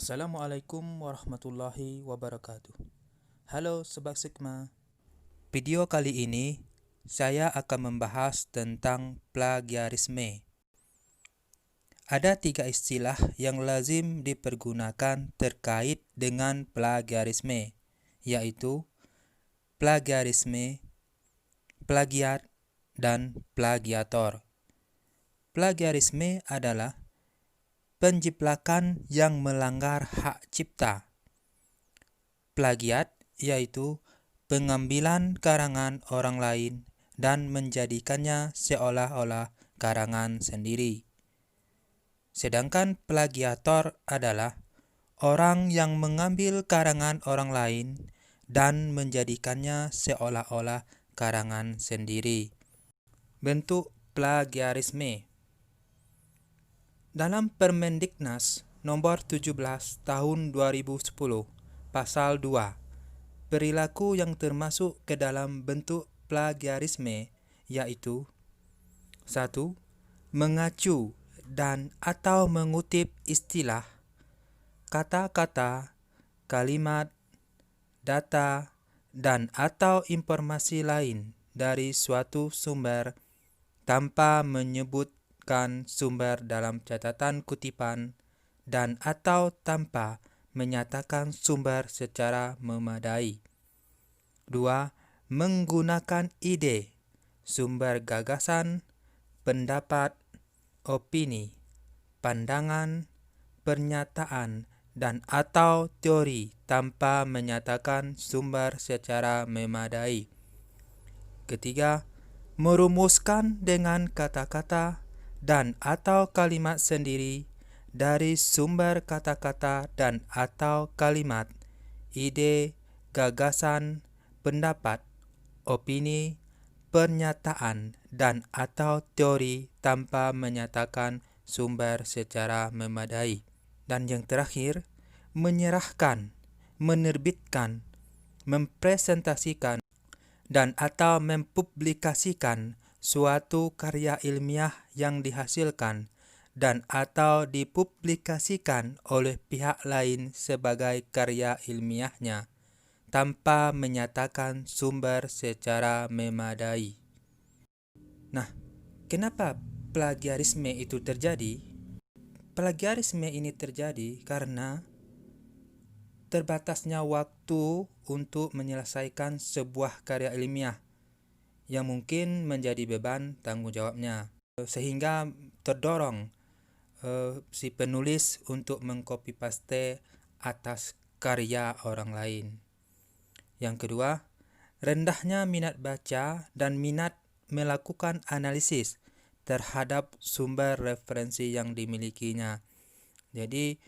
Assalamualaikum warahmatullahi wabarakatuh. Halo Sobat Sigma. Video kali ini saya akan membahas tentang plagiarisme. Ada 3 istilah yang lazim dipergunakan terkait dengan plagiarisme, yaitu plagiarisme, plagiat, dan plagiator. Plagiarisme adalah penjiplakan yang melanggar hak cipta. Plagiat yaitu pengambilan karangan orang lain dan menjadikannya seolah-olah karangan sendiri. Sedangkan plagiator adalah orang yang mengambil karangan orang lain dan menjadikannya seolah-olah karangan sendiri. Bentuk plagiarisme. Dalam Permendiknas nomor 17 tahun 2010, pasal 2, perilaku yang termasuk ke dalam bentuk plagiarisme yaitu 1. Mengacu dan atau mengutip istilah, kata-kata, kalimat, data, dan atau informasi lain dari suatu sumber tanpa menyebutkan sumber dalam catatan kutipan dan atau tanpa menyatakan sumber secara memadai. 2. Menggunakan ide, sumber gagasan, pendapat, opini, pandangan, pernyataan, dan atau teori tanpa menyatakan sumber secara memadai. Ketiga, merumuskan dengan kata-kata dan atau kalimat sendiri dari sumber kata-kata dan atau kalimat, ide, gagasan, pendapat, opini, pernyataan, dan atau teori tanpa menyatakan sumber secara memadai. Dan yang terakhir, menyerahkan, menerbitkan, mempresentasikan, dan atau mempublikasikan suatu karya ilmiah yang dihasilkan dan atau dipublikasikan oleh pihak lain sebagai karya ilmiahnya tanpa menyatakan sumber secara memadai. Nah, kenapa plagiarisme itu terjadi? Plagiarisme ini terjadi karena terbatasnya waktu untuk menyelesaikan sebuah karya ilmiah yang mungkin menjadi beban tanggung jawabnya, sehingga terdorong si penulis untuk mengcopy paste atas karya orang lain. Yang kedua, rendahnya minat baca dan minat melakukan analisis terhadap sumber referensi yang dimilikinya. Jadi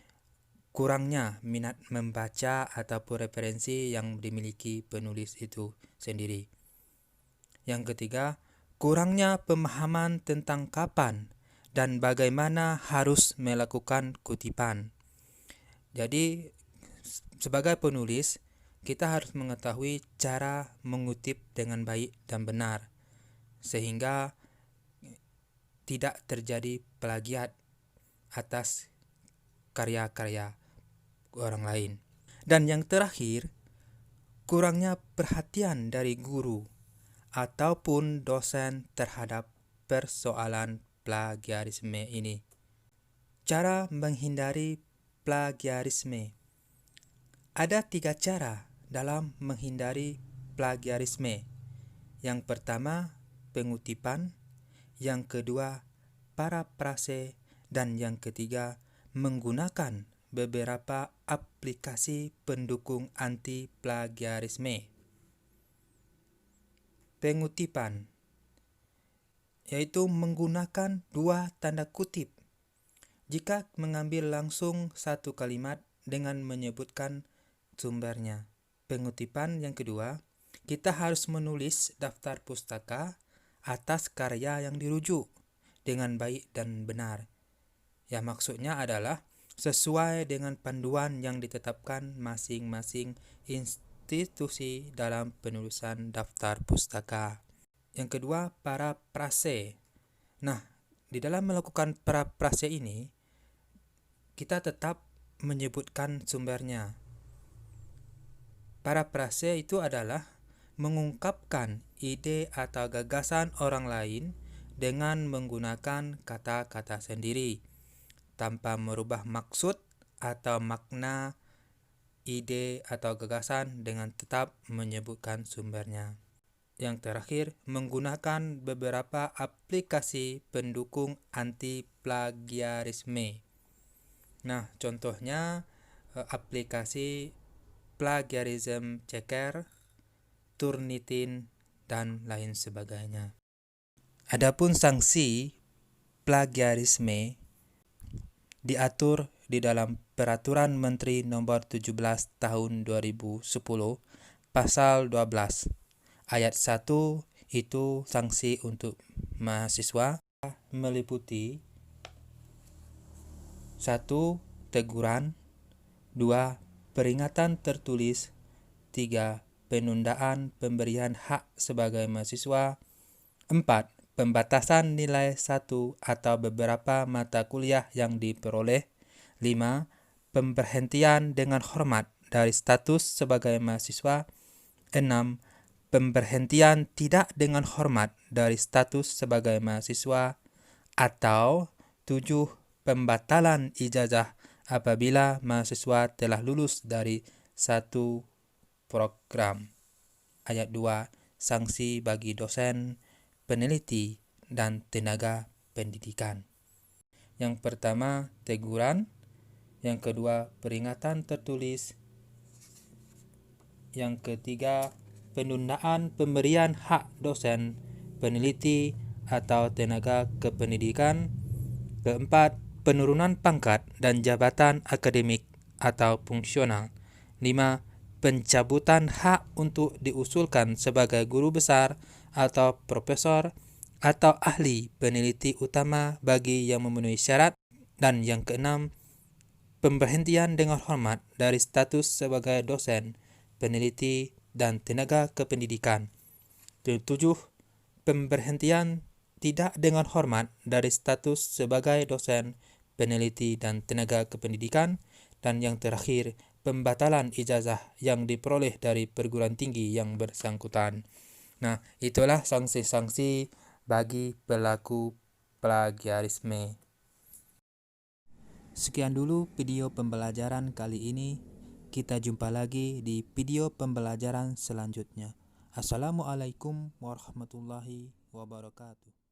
kurangnya minat membaca ataupun referensi yang dimiliki penulis itu sendiri. Yang ketiga, kurangnya pemahaman tentang kapan dan bagaimana harus melakukan kutipan. Jadi, sebagai penulis, kita harus mengetahui cara mengutip dengan baik dan benar, sehingga tidak terjadi plagiat atas karya-karya orang lain. Dan yang terakhir, kurangnya perhatian dari guru ataupun dosen terhadap persoalan plagiarisme ini. Cara menghindari plagiarisme. Ada 3 cara dalam menghindari plagiarisme. Yang pertama, pengutipan. Yang kedua, parafrase. Dan yang ketiga, menggunakan beberapa aplikasi pendukung anti plagiarisme. Pengutipan yaitu menggunakan 2 tanda kutip jika mengambil langsung satu kalimat dengan menyebutkan sumbernya. Pengutipan yang kedua, kita harus menulis daftar pustaka atas karya yang dirujuk dengan baik dan benar. Ya, maksudnya adalah sesuai dengan panduan yang ditetapkan masing-masing institusi dalam penulisan daftar pustaka. Yang kedua, parafrase. Nah, di dalam melakukan parafrase ini, kita tetap menyebutkan sumbernya. Parafrase itu adalah mengungkapkan ide atau gagasan orang lain dengan menggunakan kata-kata sendiri, tanpa merubah maksud atau makna ide atau gagasan dengan tetap menyebutkan sumbernya. Yang terakhir, menggunakan beberapa aplikasi pendukung anti-plagiarisme. Nah, contohnya aplikasi Plagiarism Checker, Turnitin, dan lain sebagainya. Adapun sanksi plagiarisme diatur di dalam Peraturan Menteri Nomor 17 Tahun 2010 Pasal 12 Ayat 1 itu sanksi untuk mahasiswa meliputi 1. Teguran, 2. Peringatan tertulis, 3. Penundaan pemberian hak sebagai mahasiswa, 4. Pembatasan nilai satu atau beberapa mata kuliah yang diperoleh, 5. Pemberhentian dengan hormat dari status sebagai mahasiswa, 6. Pemberhentian tidak dengan hormat dari status sebagai mahasiswa, atau 7. Pembatalan ijazah apabila mahasiswa telah lulus dari satu program. Ayat 2. Sanksi bagi dosen, peneliti, dan tenaga pendidikan. Yang pertama, teguran. Yang kedua, peringatan tertulis. Yang ketiga, penundaan pemberian hak dosen, peneliti, atau tenaga kependidikan. Keempat, penurunan pangkat dan jabatan akademik atau fungsional. 5. Pencabutan hak untuk diusulkan sebagai guru besar atau profesor atau ahli peneliti utama bagi yang memenuhi syarat. Dan yang keenam, pemberhentian dengan hormat dari status sebagai dosen, peneliti, dan tenaga kependidikan. 7. Pemberhentian tidak dengan hormat dari status sebagai dosen, peneliti, dan tenaga kependidikan. Dan yang terakhir, pembatalan ijazah yang diperoleh dari perguruan tinggi yang bersangkutan. Nah, itulah sanksi-sanksi bagi pelaku plagiarisme. Sekian dulu video pembelajaran kali ini. Kita jumpa lagi di video pembelajaran selanjutnya. Assalamualaikum warahmatullahi wabarakatuh.